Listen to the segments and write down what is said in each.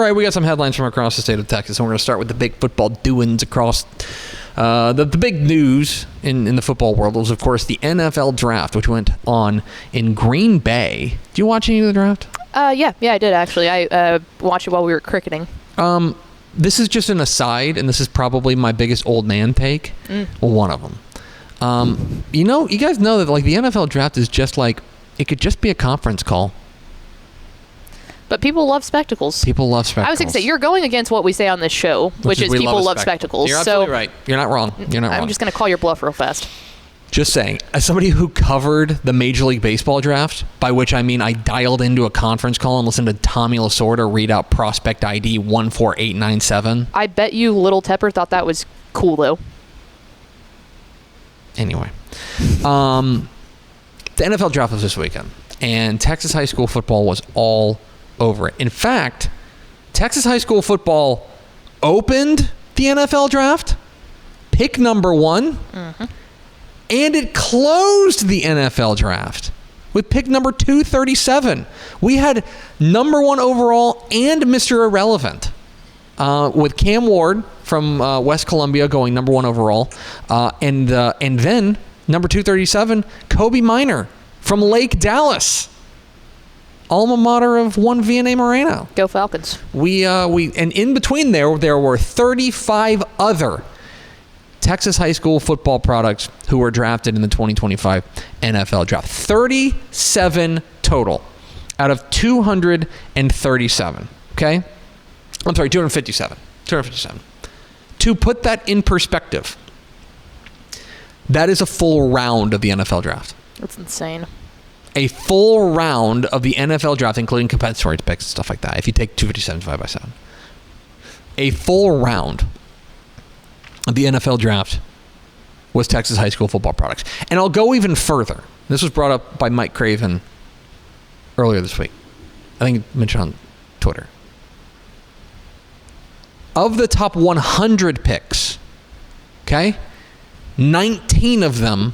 right, we got some headlines from across the state of Texas, and we're going to start with the big football doings across the big news in the football world was, of course, the NFL draft, which went on in Green Bay. Do you watch any of the draft? Yeah, I did, actually. I watched it while we were cricketing. This is just an aside, and this is probably my biggest old man take. Well, one of them. You guys know that like the NFL draft is just like, it could just be a conference call. But people love spectacles. People love spectacles. I was going to say, you're going against what we say on this show, which is people love spectacles. You're absolutely right. You're not wrong. I'm just going to call your bluff real fast. Just saying, as somebody who covered the Major League Baseball draft, by which I mean I dialed into a conference call and listened to Tommy Lasorda read out prospect ID 14897. I bet you Little Tepper thought that was cool, though. Anyway, the NFL draft was this weekend, and Texas high school football was all over it. In fact, Texas high school football opened the NFL draft, pick number 1, and it closed the NFL draft with pick number 237. We had number 1 overall and Mr. Irrelevant, with Cam Ward from West Columbia going number 1 overall, and then number 237, Kobe Minor from Lake Dallas, alma mater of one Vianney Moreno. Go Falcons. And in between there were 35 other Texas high school football products who were drafted in the 2025 NFL draft. 37 total out of 237. Okay? I'm sorry, 257. 257. To put that in perspective, that is a full round of the NFL draft. That's insane. A full round of the NFL draft, including compensatory picks and stuff like that, if you take 257 divided by 7. A full round of the NFL draft was Texas high school football products. And I'll go even further. This was brought up by Mike Craven earlier this week. I think he mentioned on Twitter. Of the top 100 picks, okay, 19 of them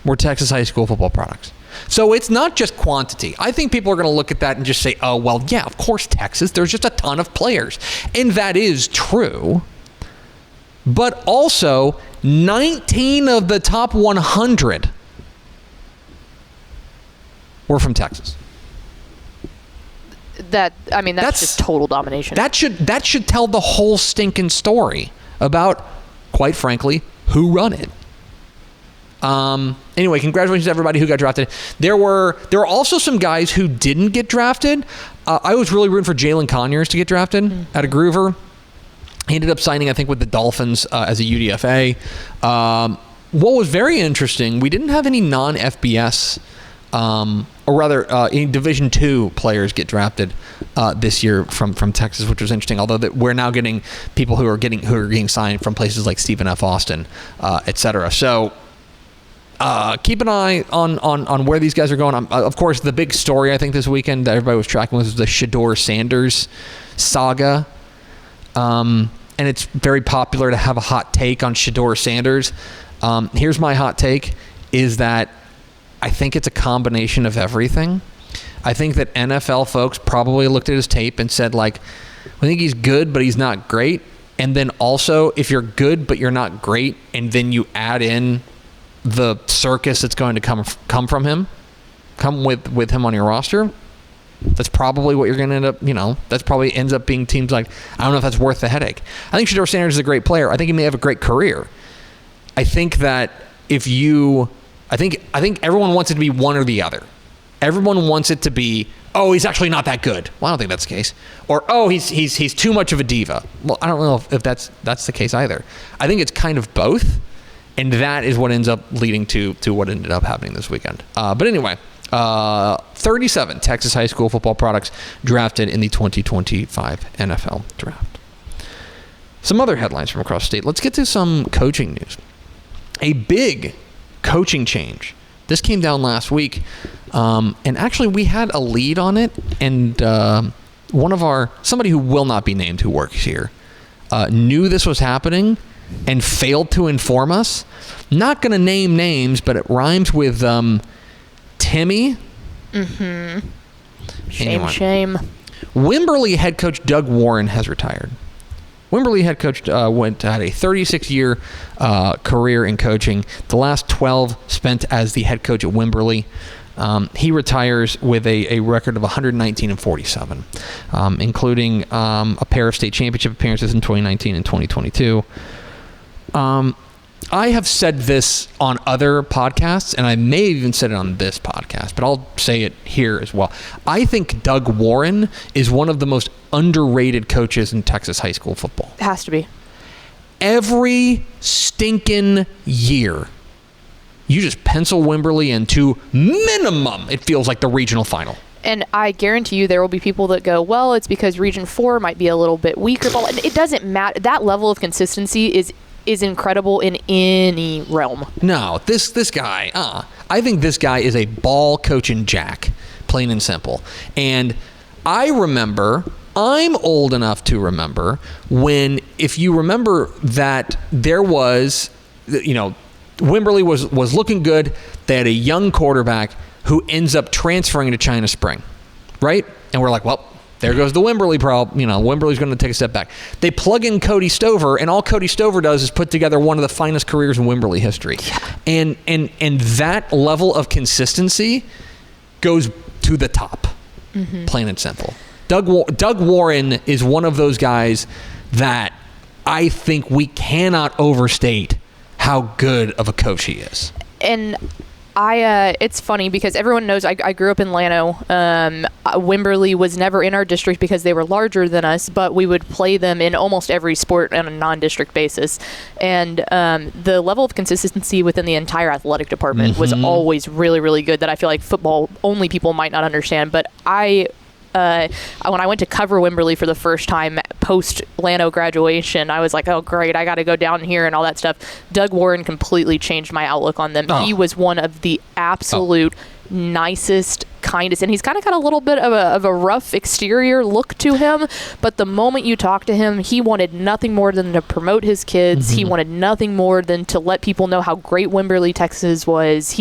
were Texas high school football products. So it's not just quantity. I think people are going to look at that and just say, oh, well, yeah, of course, Texas. There's just a ton of players. And that is true. But also, 19 of the top 100 were from Texas. That's just total domination. That should tell the whole stinking story about, quite frankly, who run it. Anyway, congratulations to everybody who got drafted. There were also some guys who didn't get drafted. I was really rooting for Jalen Conyers to get drafted out of Groover. He ended up signing, I think, with the Dolphins as a UDFA. What was very interesting, we didn't have any non-FBS, or rather, any Division II players get drafted this year from Texas, which was interesting. Although we're now getting people who are getting signed from places like Stephen F. Austin, etc. So. Keep an eye on where these guys are going. Of course, the big story I think this weekend that everybody was tracking was the Shedeur Sanders saga. And it's very popular to have a hot take on Shedeur Sanders. Here's my hot take, is that I think it's a combination of everything. I think that NFL folks probably looked at his tape and said, like, I think he's good, but he's not great. And then also, if you're good, but you're not great, and then you add in the circus that's going to come with him on your roster, that's probably what you're going to end up, that's probably ends up being teams like, I don't know if that's worth the headache. I think Shedeur Sanders is a great player. I think he may have a great career. I think that I think everyone wants it to be one or the other. Everyone wants it to be, oh, he's actually not that good. Well, I don't think that's the case. Or, oh, he's too much of a diva. Well, I don't know if that's the case either. I think it's kind of both. And that is what ends up leading to what ended up happening this weekend. But anyway, 37 Texas high school football products drafted in the 2025 NFL draft. Some other headlines from across the state. Let's get to some coaching news. A big coaching change. This came down last week. And actually, we had a lead on it. And somebody who will not be named who works here, knew this was happening and failed to inform us. Not going to name names, but it rhymes with Timmy. Mm-hmm. Shame. Wimberley head coach Doug Warren has retired. Wimberley head coach had a 36-year career in coaching. The last 12 spent as the head coach at Wimberley. He retires with a record of 119-47, including a pair of state championship appearances in 2019 and 2022. I have said this on other podcasts, and I may have even said it on this podcast, but I'll say it here as well. I think Doug Warren is one of the most underrated coaches in Texas high school football. It has to be. Every stinking year, you just pencil Wimberley into minimum, it feels like, the regional final. And I guarantee you there will be people that go, well, it's because Region 4 might be a little bit weaker. But it doesn't matter. That level of consistency is incredible in any realm. No, this guy, I think this guy is a ball coaching jack, plain and simple. And I'm old enough to remember when, if you remember that there was, Wimberley was looking good. They had a young quarterback who ends up transferring to China Spring, right? And we're like, well, there goes the Wimberley problem. Wimberley's going to take a step back. They plug in Cody Stover, and all Cody Stover does is put together one of the finest careers in Wimberley history. Yeah. And that level of consistency goes to the top, plain and simple. Doug Warren is one of those guys that I think we cannot overstate how good of a coach he is. And it's funny because everyone knows I grew up in Llano. Wimberley was never in our district because they were larger than us, but we would play them in almost every sport on a non-district basis. And the level of consistency within the entire athletic department was always really, really good that I feel like football only people might not understand. But when I went to cover Wimberley for the first time post Llano graduation, I was like, oh great, I got to go down here and all that stuff. Doug Warren completely changed my outlook on them. He was one of the absolute nicest, kindest, and he's kind of got a little bit of a rough exterior look to him, but the moment you talk to him, he wanted nothing more than to promote his kids. He wanted nothing more than to let people know how great Wimberley, Texas was.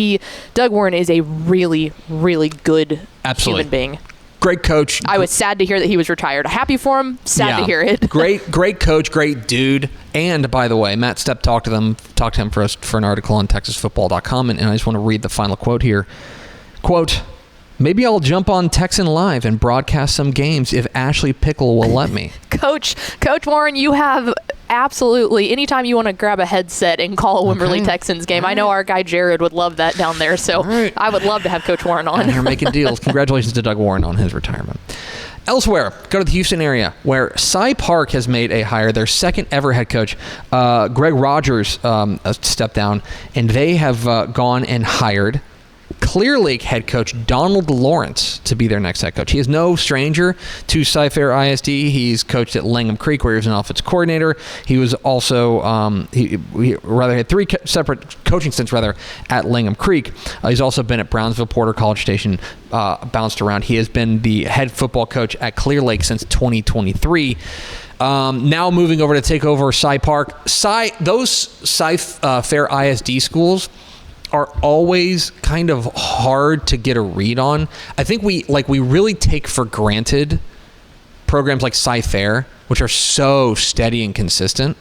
Doug Warren is a really, really good human being. Great coach. I was sad to hear that he was retired. Happy for him. Sad to hear it. Great coach. Great dude. And by the way, Matt Stepp talked to him for an article on TexasFootball.com, and I just want to read the final quote here. Quote, "Maybe I'll jump on Texan Live and broadcast some games if Ashley Pickle will let me." Coach Warren, you have absolutely, anytime you want to grab a headset and call a Wimberley Texans game. I know our guy Jared would love that down there, so I would love to have Coach Warren on. You're making deals. Congratulations to Doug Warren on his retirement. Elsewhere, go to the Houston area, where Cy Park has made a hire, their second ever head coach. Greg Rogers stepped down, and they have gone and hired Clear Lake head coach Donald Lawrence to be their next head coach. He is no stranger to Cy-Fair ISD. He's coached at Langham Creek, where he was an offensive coordinator. He was also he had three separate coaching stints at Langham Creek. He's also been at Brownsville, Porter, College Station, bounced around. He has been the head football coach at Clear Lake since 2023. Now moving over to take over Cy Park. Those Cy-Fair ISD schools are always kind of hard to get a read on. I think we really take for granted programs like Cy-Fair, which are so steady and consistent.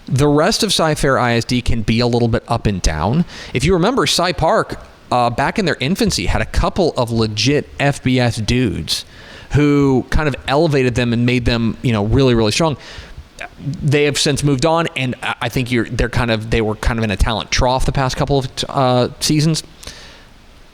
The rest of Cy-Fair ISD can be a little bit up and down. If you remember, Cy Park, back in their infancy, had a couple of legit FBS dudes who kind of elevated them and made them, really, really strong. They have since moved on, and I think they were kind of in a talent trough the past couple of seasons.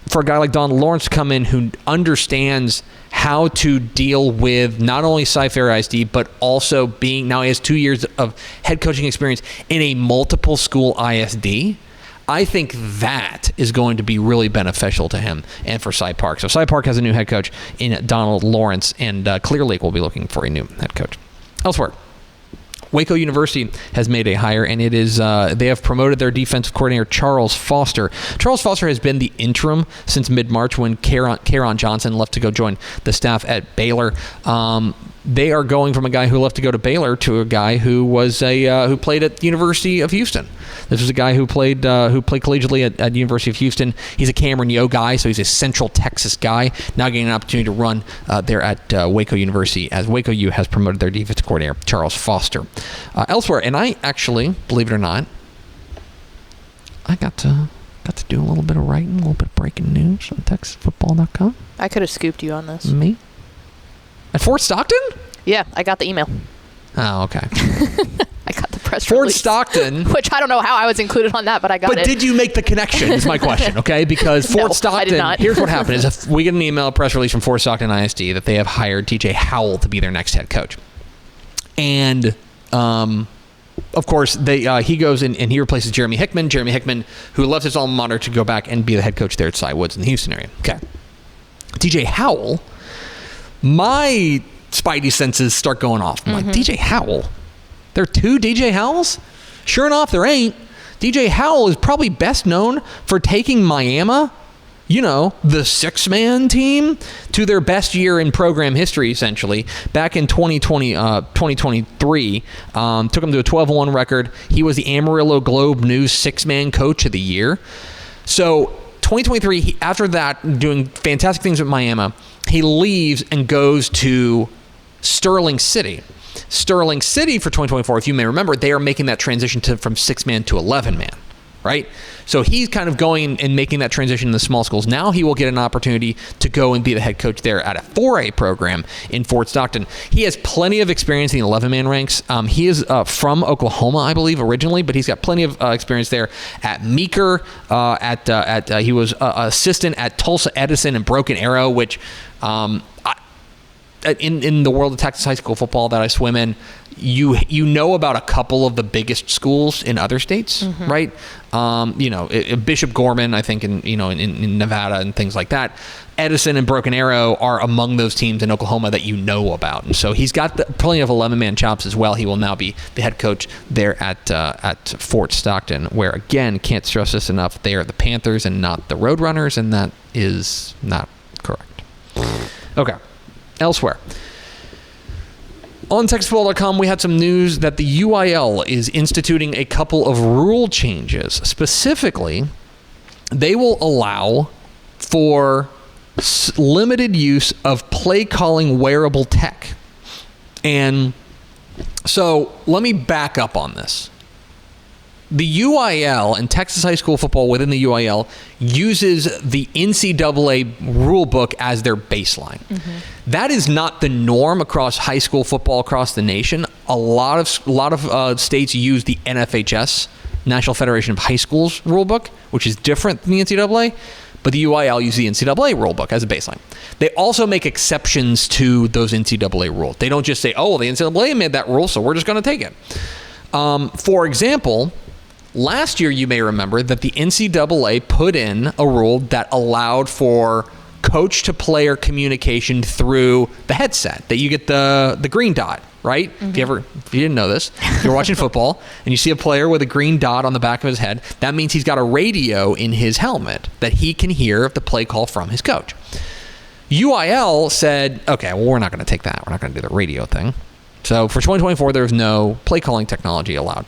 For a guy like Don Lawrence to come in who understands how to deal with not only Cy-Fair ISD, but also now he has 2 years of head coaching experience in a multiple school ISD, I think that is going to be really beneficial to him and for Cy Park. So Cy Park has a new head coach in Donald Lawrence, and Clear Lake will be looking for a new head coach. Elsewhere, Waco University has made a hire, and it is they have promoted their defensive coordinator, Charles Foster. Charles Foster has been the interim since mid-March when Caron Johnson left to go join the staff at Baylor. they are going from a guy who left to go to Baylor to a guy who was who played at the University of Houston. This was a guy who played collegiately at University of Houston. He's a Cameron Yo guy, so he's a Central Texas guy. Now getting an opportunity to run there at Waco University, as Waco U has promoted their defensive coordinator, Charles Foster. Elsewhere, and I actually, believe it or not, I got to do a little bit of writing, a little bit of breaking news on TexasFootball.com. I could have scooped you on this. Me? At Fort Stockton? Yeah, I got the email. Oh, okay. I got the press Fort release. Stockton. Which I don't know how I was included on that, but I got it. But did you make the connection is my question, okay? Because Fort Stockton, I did not. Here's what happened. Is we get an email, press release from Fort Stockton ISD that they have hired TJ Howell to be their next head coach. And, of course, he goes in and he replaces Jeremy Hickman. Jeremy Hickman, who left his alma mater to go back and be the head coach there at Cy Woods in the Houston area. Okay. TJ Howell, my spidey senses start going off. I'm like, DJ Howell? There are two DJ Howells? Sure enough, there ain't. DJ Howell is probably best known for taking Miami, the six-man team, to their best year in program history, essentially, back in 2023. Took them to a 12-1 record. He was the Amarillo Globe News six-man coach of the year. So 2023, after that, doing fantastic things with Miami, he leaves and goes to Sterling City. Sterling City for 2024, if you may remember, they are making that transition from 6-man to 11-man, right? So he's kind of going and making that transition in the small schools. Now he will get an opportunity to go and be the head coach there at a 4A program in Fort Stockton. He has plenty of experience in the 11-man ranks. He is from Oklahoma, I believe, originally, but he's got plenty of experience there at Meeker. He was assistant at Tulsa Edison and Broken Arrow, which in the world of Texas high school football that I swim in, you know about a couple of the biggest schools in other states, right? Bishop Gorman, I think, in Nevada and things like that. Edison and Broken Arrow are among those teams in Oklahoma that you know about, and so he's got plenty of 11-man chops as well. He will now be the head coach there at Fort Stockton, where, again, can't stress this enough, they are the Panthers and not the Roadrunners, and that is not correct. Okay. Elsewhere, on TexasFootball.com, we had some news that the UIL is instituting a couple of rule changes. Specifically, they will allow for limited use of play calling wearable tech. And so let me back up on this. The UIL and Texas high school football within the UIL uses the NCAA rule book as their baseline. That is not the norm across high school football across the nation. A lot of states use the NFHS, National Federation of High Schools rule book, which is different than the NCAA. But the UIL uses the NCAA rule book as a baseline. They also make exceptions to those NCAA rules. They don't just say, "Oh, the NCAA made that rule, so we're just going to take it." For example, last year, you may remember that the NCAA put in a rule that allowed for coach-to-player communication through the headset, that you get the green dot, right? If you didn't know this, if you're watching football and you see a player with a green dot on the back of his head, that means he's got a radio in his helmet that he can hear the play call from his coach. UIL said, okay, well, we're not going to take that. We're not going to do the radio thing. So for 2024, there's no play calling technology allowed.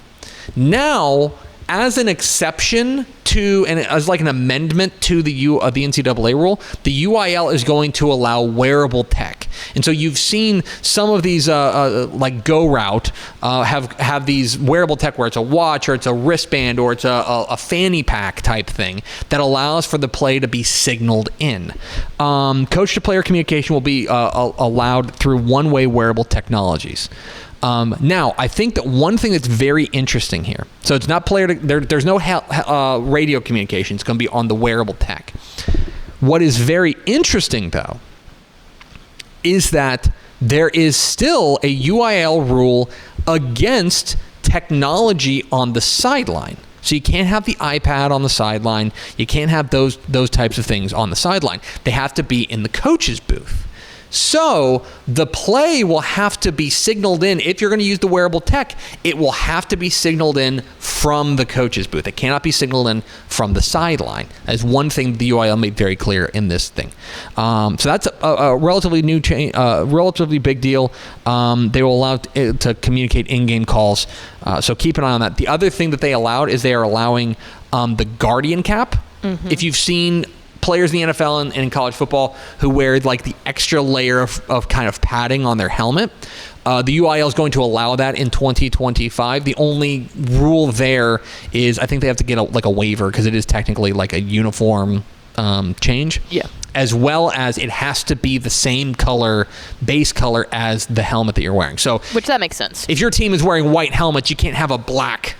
Now, as an exception to, and as like an amendment to the NCAA rule, the UIL is going to allow wearable tech. And so you've seen some of these, like Go Route, have these wearable tech where it's a watch or it's a wristband or it's a fanny pack type thing that allows for the play to be signaled in. Coach-to-player communication will be allowed through one-way wearable technologies. Now, I think that one thing that's very interesting here, so it's not there's no radio communication. It's going to be on the wearable tech. What is very interesting, though, is that there is still a UIL rule against technology on the sideline. So you can't have the iPad on the sideline. You can't have those types of things on the sideline. They have to be in the coach's booth. So the play will have to be signaled in. If you're going to use the wearable tech, it will have to be signaled in from the coach's booth. It cannot be signaled in from the sideline. That is one thing the UIL made very clear in this thing. So that's a relatively new change, relatively big deal. They will allow it to communicate in-game calls. So keep an eye on that. The other thing that they allowed is they are allowing the Guardian cap. If you've seen players in the NFL and in college football who wear like the extra layer of kind of padding on their helmet, the UIL is going to allow that in 2025. The only rule there is I think they have to get a waiver because it is technically like a uniform change. Yeah. As well as it has to be the same color, base color as the helmet that you're wearing. So, which that makes sense. If your team is wearing white helmets, you can't have a black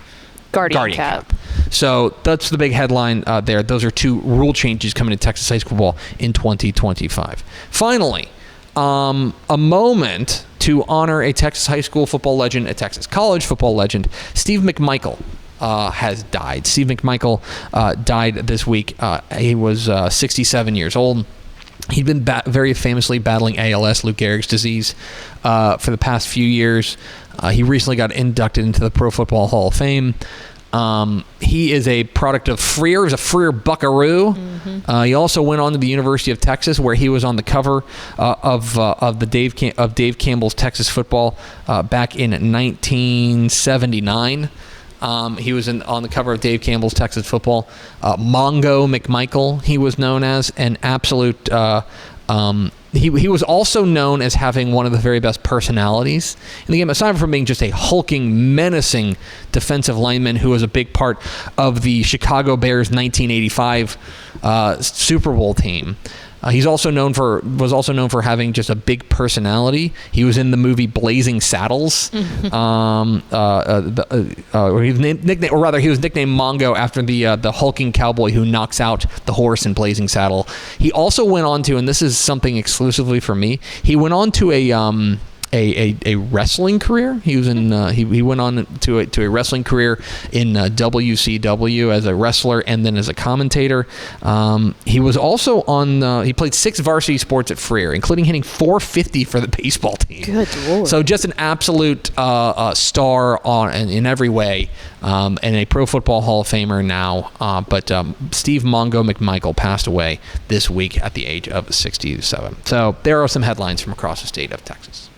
Guardian cap. So that's the big headline there. Those are two rule changes coming to Texas high school football in 2025. Finally, a moment to honor a Texas high school football legend, a Texas college football legend. Steve McMichael has died. Steve McMichael died this week. He was 67 years old. He'd been very famously battling ALS, Lou Gehrig's disease, for the past few years. He recently got inducted into the Pro Football Hall of Fame. He is a product of Freer. He's a Freer Buckaroo. He also went on to the University of Texas, where he was on the cover of Dave Campbell's Texas Football back in 1979. He was on the cover of Dave Campbell's Texas Football. Mongo McMichael, he was known as an absolute. He was also known as having one of the very best personalities in the game, aside from being just a hulking, menacing defensive lineman who was a big part of the Chicago Bears 1985 Super Bowl team. Was also known for having just a big personality. He was in the movie Blazing Saddles. He was nicknamed Mongo after the hulking cowboy who knocks out the horse in Blazing Saddle. He also went on to, and this is something exclusively for me, he went on to a wrestling career. He was in he went on to a wrestling career in WCW as a wrestler and then as a commentator. He was also on he played 6 varsity sports at Freer, including hitting .450 for the baseball team. Good Lord. So just an absolute star in every way, and a Pro Football Hall of Famer now. But Steve Mongo McMichael passed away this week at the age of 67. So there are some headlines from across the state of Texas.